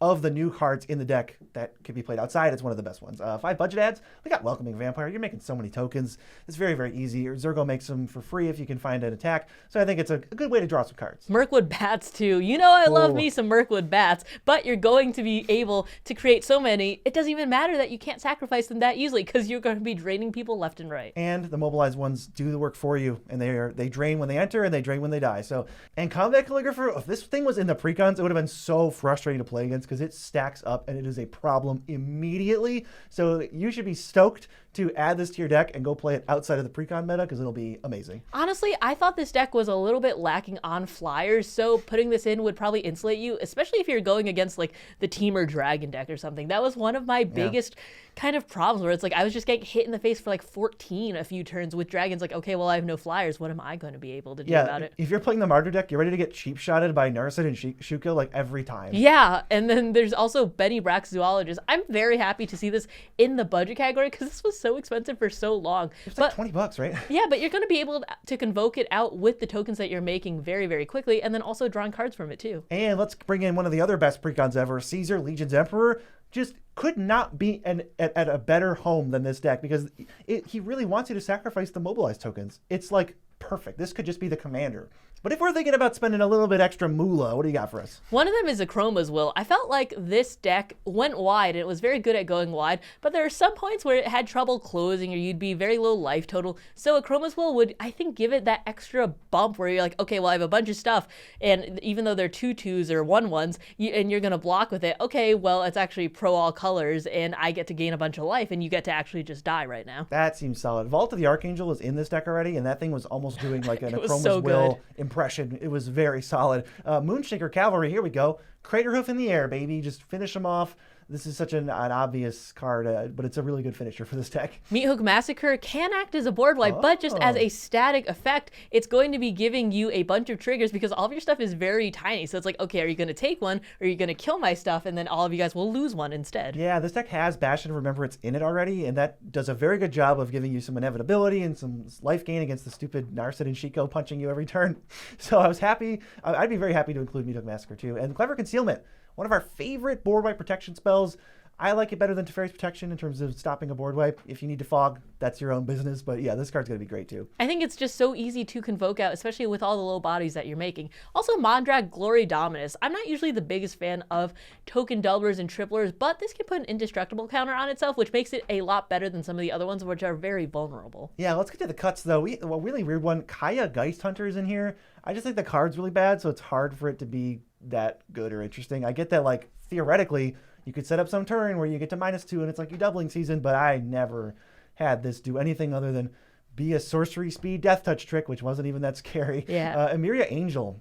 of the new cards in the deck that can be played outside, it's one of the best ones. 5 budget ads. We got Welcoming Vampire. You're making so many tokens. It's very, very easy. Zergo makes them for free if you can find an attack. So I think it's a good way to draw some cards. Mirkwood Bats too. You know I love me some Mirkwood Bats, but you're going to be able to create so many, it doesn't even matter that you can't sacrifice them that easily because you're going to be draining people left and right. And the mobilized ones do the work for you, and they drain when they enter and they drain when they die. So, and Combat Calligrapher, if this thing was in the precons, it would have been so frustrating to play against because it stacks up and it is a problem immediately. So you should be stoked to add this to your deck and go play it outside of the precon meta because it'll be amazing. Honestly, I thought this deck was a little bit lacking on flyers, so putting this in would probably insulate you, especially if you're going against like the Teamer Dragon deck or something. That was one of my biggest kind of problems where it's like I was just getting hit in the face for like 14 a few turns with dragons. Like, okay, well, I have no flyers. What am I going to be able to do about it? If you're playing the Martyr deck, you're ready to get cheap shotted by Narset and Shuko like every time. Yeah, and then there's also Benny Brack's Zoologist. I'm very happy to see this in the budget category because this was so expensive for so long. It's like $20, right? Yeah, but you're going to be able to convoke it out with the tokens that you're making very, very quickly, and then also drawing cards from it too. And let's bring in one of the other best precons ever, Caesar, Legion's Emperor. Just could not be at a better home than this deck because he really wants you to sacrifice the mobilized tokens. It's like perfect. This could just be the commander. But if we're thinking about spending a little bit extra moolah, what do you got for us? One of them is Chroma's Will. I felt like this deck went wide, and it was very good at going wide, but there are some points where it had trouble closing or you'd be very low life total. So Chroma's Will would, I think, give it that extra bump where you're like, okay, well, I have a bunch of stuff, and even though they're 2/2s or 1/1s, and you're going to block with it, okay, well, it's actually pro all colors, and I get to gain a bunch of life, and you get to actually just die right now. That seems solid. Vault of the Archangel is in this deck already, and that thing was almost doing like an Chroma's so Will impression. It was very solid. Moonshaker Cavalry, here we go. Crater Hoof in the air, baby. Just finish them off. This is such an obvious card, but it's a really good finisher for this deck. Meathook Massacre can act as a board wipe, but just as a static effect, it's going to be giving you a bunch of triggers because all of your stuff is very tiny. So it's like, okay, are you going to take one or are you going to kill my stuff? And then all of you guys will lose one instead. Yeah, this deck has Bastion of Remembrance in it already, and that does a very good job of giving you some inevitability and some life gain against the stupid Narset and Shiko punching you every turn. So I was happy. I'd be very happy to include Meathook Massacre too. And Clever Concealment. One of our favorite board wipe protection spells. I like it better than Teferi's Protection in terms of stopping a board wipe. If you need to fog, that's your own business. But yeah, this card's going to be great too. I think it's just so easy to convoke out, especially with all the low bodies that you're making. Also, Mondrag Glory Dominus. I'm not usually the biggest fan of token doublers and triplers, but this can put an indestructible counter on itself, which makes it a lot better than some of the other ones, which are very vulnerable. Yeah, let's get to the cuts though. A really weird one. Kaya Geist Hunter is in here. I just think the card's really bad, so it's hard for it to be that good or interesting. I get that, like, theoretically, you could set up some turn where you get to -2 and it's like you doubling season, but I never had this do anything other than be a sorcery speed death touch trick, which wasn't even that scary. Yeah. Emiria Angel.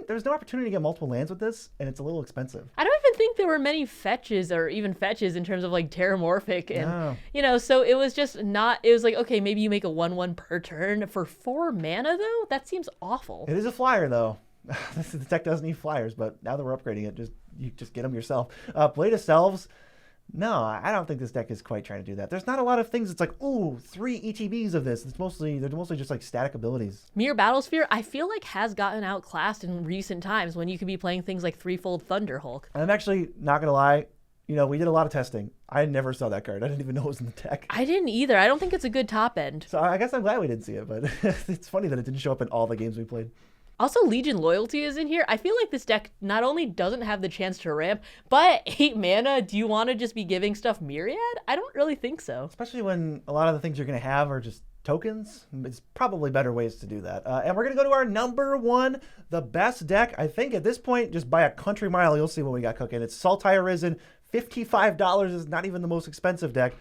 There's no opportunity to get multiple lands with this, and it's a little expensive. I don't even think there were many fetches or even fetches in terms of like Terramorphic and so it was just not, it was like, okay, maybe you make a 1/1 per turn for 4 mana though? That seems awful. It is a flyer though. This deck doesn't need flyers, but now that we're upgrading it, you just get them yourself. Blade of Selves. No, I don't think this deck is quite trying to do that. There's not a lot of things. It's like, ooh, 3 ETBs of this. They're mostly just like static abilities. Mirror Battlesphere, I feel like has gotten outclassed in recent times when you could be playing things like Threefold Thunder Hulk. I'm actually not gonna lie. We did a lot of testing. I never saw that card. I didn't even know it was in the deck. I didn't either. I don't think it's a good top end. So I guess I'm glad we didn't see it, but it's funny that it didn't show up in all the games we played. Also, Legion Loyalty is in here. I feel like this deck not only doesn't have the chance to ramp, but 8 mana, do you want to just be giving stuff Myriad? I don't really think so. Especially when a lot of the things you're going to have are just tokens. It's probably better ways to do that. And we're going to go to our number 1, the best deck. I think at this point, just by a country mile, you'll see what we got cooking. It's Sultai Arisen. $55 is not even the most expensive deck.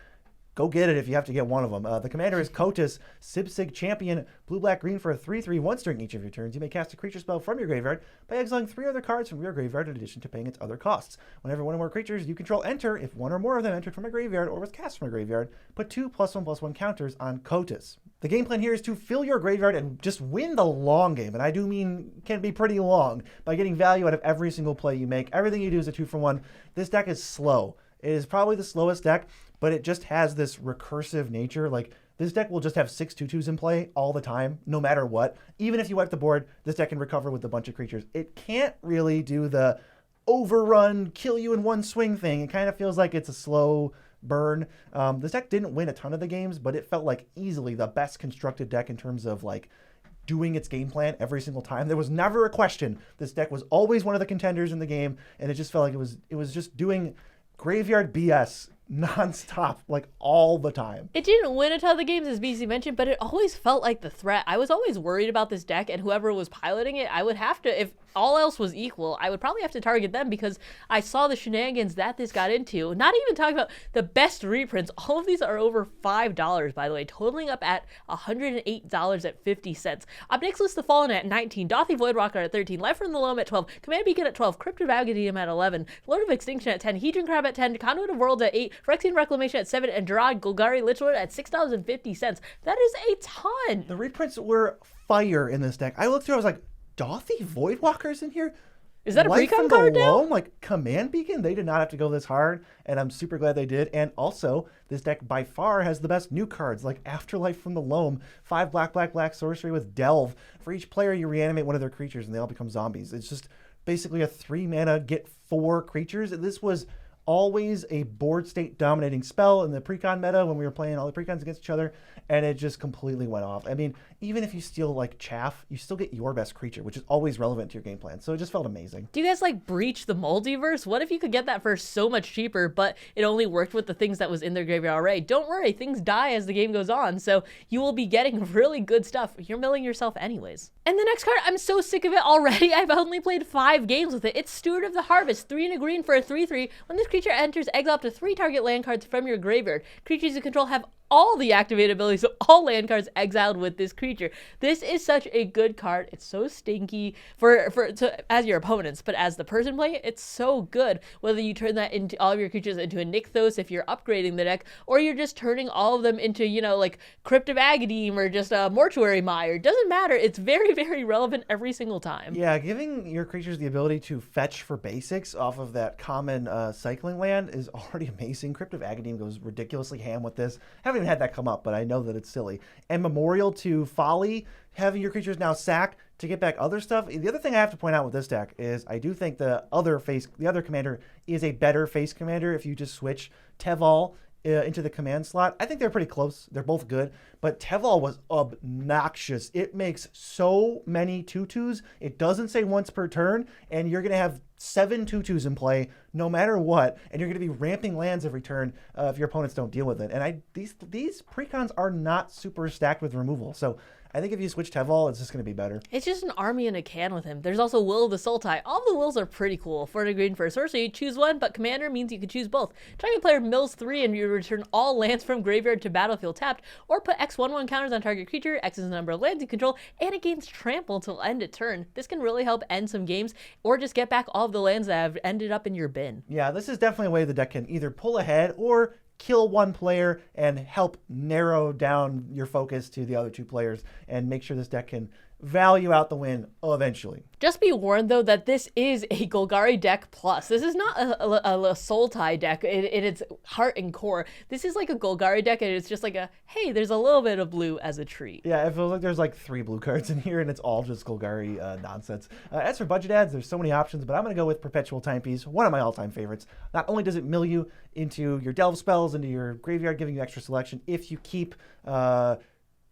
Go get it if you have to get one of them. The commander is Kotis, Sibsig Champion, blue, black, green for a 3/3 once during each of your turns. You may cast a creature spell from your graveyard by exiling 3 other cards from your graveyard in addition to paying its other costs. Whenever one or more creatures you control enter, if one or more of them entered from a graveyard or was cast from a graveyard, put 2 +1/+1 counters on Kotis. The game plan here is to fill your graveyard and just win the long game, and I do mean can be pretty long, by getting value out of every single play you make. Everything you do is a 2-for-1. This deck is slow. It is probably the slowest deck, but it just has this recursive nature. Like, this deck will just have 6 2/2s in play all the time, no matter what. Even if you wipe the board, this deck can recover with a bunch of creatures. It can't really do the overrun, kill you in one swing thing. It kind of feels like it's a slow burn. This deck didn't win a ton of the games, but it felt like easily the best constructed deck in terms of like doing its game plan every single time. There was never a question. This deck was always one of the contenders in the game, and it just felt like it was just doing graveyard BS nonstop, like all the time. It didn't win a ton of the games, as BC mentioned, but it always felt like the threat. I was always worried about this deck, and whoever was piloting it, I would have to, if all else was equal, I would probably have to target them because I saw the shenanigans that this got into. Not even talking about the best reprints. All of these are over $5, by the way, totaling up at $108.50. Up next, List the Fallen at 19, Dothy Voidwalker at 13, Life from the Loam at 12, Command Beacon at 12, Crypt of Agadium at 11, Lord of Extinction at 10, Hedron Crab at 10, Conduit of Worlds at 8, Phyrexian Reclamation at 7, and Gerard Golgari Lichlord at $6.50. That is a ton. The reprints were fire in this deck. I looked through, I was like, Dothy Voidwalker's in here? Is that a Life precon from card the now? Loam, like Command Beacon? They did not have to go this hard, and I'm super glad they did. And also, this deck by far has the best new cards, like Afterlife from the Loam, 5 black sorcery with Delve. For each player, you reanimate one of their creatures, and they all become zombies. It's just basically a 3 mana, get 4 creatures. This was always a board state dominating spell in the precon meta when we were playing all the precons against each other, and it just completely went off. I mean, even if you steal like Chaff, you still get your best creature, which is always relevant to your game plan. So it just felt amazing. Do you guys like Breach the Multiverse? What if you could get that for so much cheaper, but it only worked with the things that was in their graveyard already? Don't worry, things die as the game goes on, so you will be getting really good stuff. You're milling yourself anyways. And the next card, I'm so sick of it already. I've only played 5 games with it. It's Steward of the Harvest, 3 and a green for a 3/3. When this creature enters, exile up to 3 target land cards from your graveyard. Creatures you control have all the activated abilities, so all land cards exiled with this creature. This is such a good card. It's so stinky as your opponents, but as the person playing it, it's so good. Whether you turn that into all of your creatures into a Nykthos if you're upgrading the deck, or you're just turning all of them into, like Crypt of Aghadim or just a Mortuary Mire. Doesn't matter. It's very, very relevant every single time. Yeah, giving your creatures the ability to fetch for basics off of that common cycling land is already amazing. Crypt of Aghadim goes ridiculously ham with this. Haven't even had that come up, but I know that it's silly. And Memorial to Folly, having your creatures now sack to get back other stuff. The other thing I have to point out with this deck is I do think the other commander is a better face commander if you just switch Teval into the command slot. I think they're pretty close. They're both good, but Teval was obnoxious. It makes so many 2/2s. It doesn't say once per turn, and you're going to have 7 2/2s in play no matter what, and you're going to be ramping lands every turn if your opponents don't deal with it. And these precons are not super stacked with removal, so I think if you switch Teval, it's just going to be better. It's just an army in a can with him. There's also Will of the Sultai. All the Wills are pretty cool. 4 and a green for a sorcery, choose one, but Commander means you can choose both. Target player mills 3 and you return all lands from graveyard to battlefield tapped, or put X/1/1 counters on target creature, X is the number of lands you control, and it gains trample until end of turn. This can really help end some games, or just get back all of the lands that have ended up in your bin. Yeah, this is definitely a way the deck can either pull ahead or kill one player and help narrow down your focus to the other 2 players and make sure this deck can value out the win eventually. Just be warned, though, that this is a Golgari deck plus. This is not a Sultai deck in its heart and core. This is like a Golgari deck, and it's just like hey, there's a little bit of blue as a treat. Yeah, it feels like there's like 3 blue cards in here, and it's all just Golgari nonsense. As for budget adds, there's so many options, but I'm going to go with Perpetual Timepiece, one of my all-time favorites. Not only does it mill you into your Delve spells, into your graveyard, giving you extra selection if you keep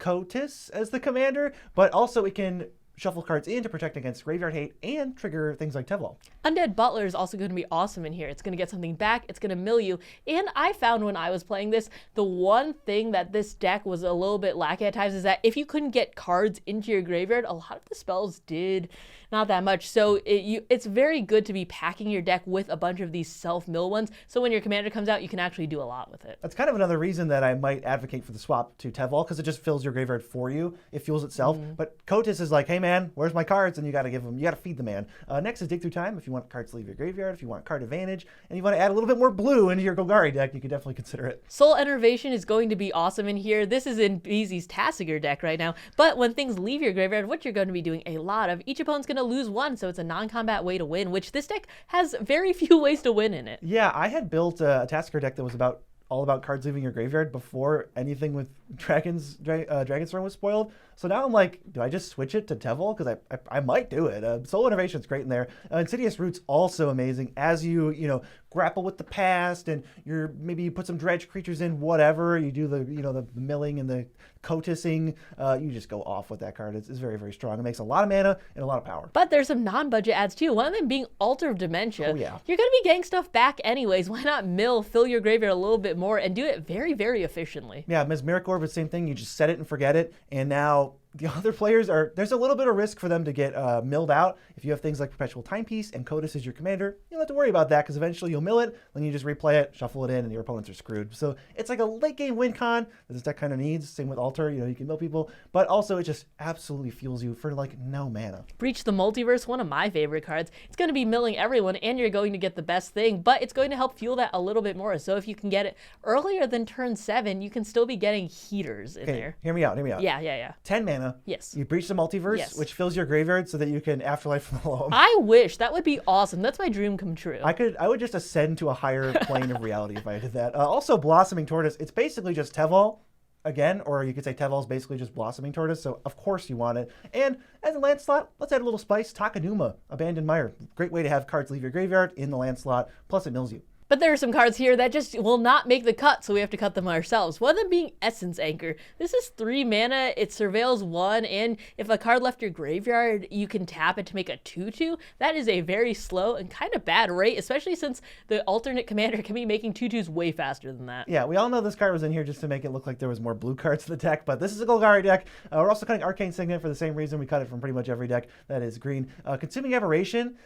Kotis as the commander, but also it can shuffle cards in to protect against graveyard hate and trigger things like Teval. Undead Butler is also going to be awesome in here. It's going to get something back, it's going to mill you, and I found when I was playing this, the one thing that this deck was a little bit lacking at times is that if you couldn't get cards into your graveyard, a lot of the spells did not that much. So it's very good to be packing your deck with a bunch of these self-mill ones, so when your commander comes out, you can actually do a lot with it. That's kind of another reason that I might advocate for the swap to Teval, because it just fills your graveyard for you. It fuels itself. But Kotis is like, hey man, where's my cards? And you got to feed the man. Next is Dig Through Time. If you want cards to leave your graveyard, if you want card advantage, and you want to add a little bit more blue into your Golgari deck, you could definitely consider it. Soul Enervation is going to be awesome in here. This is in BZ's Tasigur deck right now. But when things leave your graveyard, what you're going to be doing a lot of, each opponent's going to lose 1, so it's a non-combat way to win, which this deck has very few ways to win in it. Yeah, I had built a Tasigur deck that was about all about cards leaving your graveyard before anything with Dragonstorm was spoiled. So now I'm like, do I just switch it to Tevil? Because I might do it. Soul Innovation's great in there. Insidious Root's also amazing as you grapple with the past and maybe you put some dredge creatures in, whatever. You do the milling and the cotising. You just go off with that card. It's very, very strong. It makes a lot of mana and a lot of power. But there's some non-budget adds too. One of them being Altar of Dementia. Oh, yeah. You're going to be getting stuff back anyways. Why not fill your graveyard a little bit more and do it very, very efficiently? Yeah, Mesmeric Orb, the same thing. You just set it and forget it. And now the other players there's a little bit of risk for them to get milled out. If you have things like Perpetual Timepiece and Cotis as your commander, you don't have to worry about that because eventually you'll mill it, then you just replay it, shuffle it in, and your opponents are screwed. So it's like a late game win con that this deck kind of needs. Same with Altar, you can mill people, but also it just absolutely fuels you for like no mana. Breach the Multiverse, one of my favorite cards. It's going to be milling everyone and you're going to get the best thing, but it's going to help fuel that a little bit more. So if you can get it earlier than turn 7, you can still be getting heaters in there. Hear me out. Yeah. 10 mana. Yes. You breach the Multiverse, Yes. which fills your graveyard so that you can Afterlife from the loam. I wish. That would be awesome. That's my dream come true. I would just ascend to a higher plane of reality if I did that. Also, Blossoming Tortoise, it's basically just Tevil again, or you could say Tevil's basically just Blossoming Tortoise, so of course you want it. And as a land slot, let's add a little spice. Takanuma, Abandoned Mire. Great way to have cards leave your graveyard in the land slot, plus it mills you. But there are some cards here that just will not make the cut, so we have to cut them ourselves. One of them being Essence Anchor. This is 3 mana, it surveils 1, and if a card left your graveyard, you can tap it to make a 2/2. That is a very slow and kind of bad rate, especially since the alternate commander can be making 2/2s way faster than that. Yeah, we all know this card was in here just to make it look like there was more blue cards in the deck, but this is a Golgari deck. We're also cutting Arcane Signet for the same reason we cut it from pretty much every deck that is green. Consuming Aberration,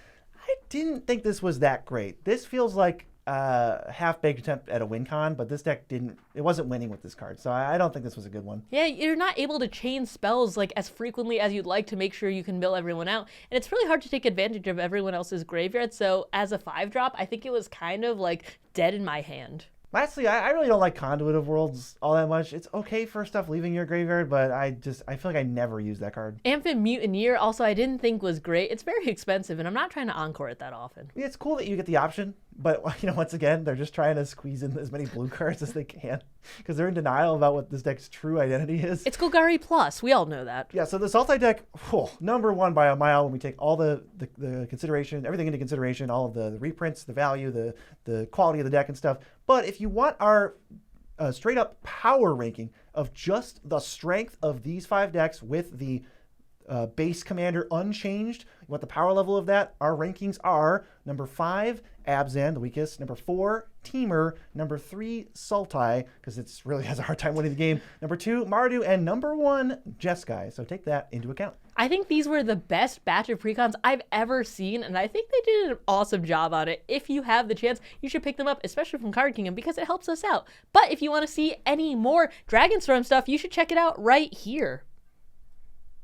I didn't think this was that great. This feels like half-baked attempt at a win con, but this deck wasn't winning with this card, so I don't think this was a good one. Yeah, you're not able to chain spells like as frequently as you'd like to make sure you can mill everyone out, and it's really hard to take advantage of everyone else's graveyard, so as a 5-drop, I think it was kind of like dead in my hand. Lastly, I really don't like Conduit of Worlds all that much. It's okay for stuff leaving your graveyard, but I feel like I never use that card. Amphib Mutineer also I didn't think was great. It's very expensive, and I'm not trying to encore it that often. Yeah, it's cool that you get the option, but once again, they're just trying to squeeze in as many blue cards as they can because they're in denial about what this deck's true identity is. It's Golgari Plus. We all know that. Yeah, so the Sultai deck, #1 by a mile when we take all the consideration, everything into consideration, all of the reprints, the value, the quality of the deck and stuff. But if you want our straight up power ranking of just the strength of these 5 decks with the base commander unchanged, you want the power level of that, our rankings are number 5, Abzan, the weakest, number 4, Temur, number 3, Sultai, because it really has a hard time winning the game, number 2, Mardu, and number 1, Jeskai. So take that into account. I think these were the best batch of precons I've ever seen, and I think they did an awesome job on it. If you have the chance, you should pick them up, especially from Card Kingdom, because it helps us out. But if you want to see any more Dragonstorm stuff, you should check it out right here.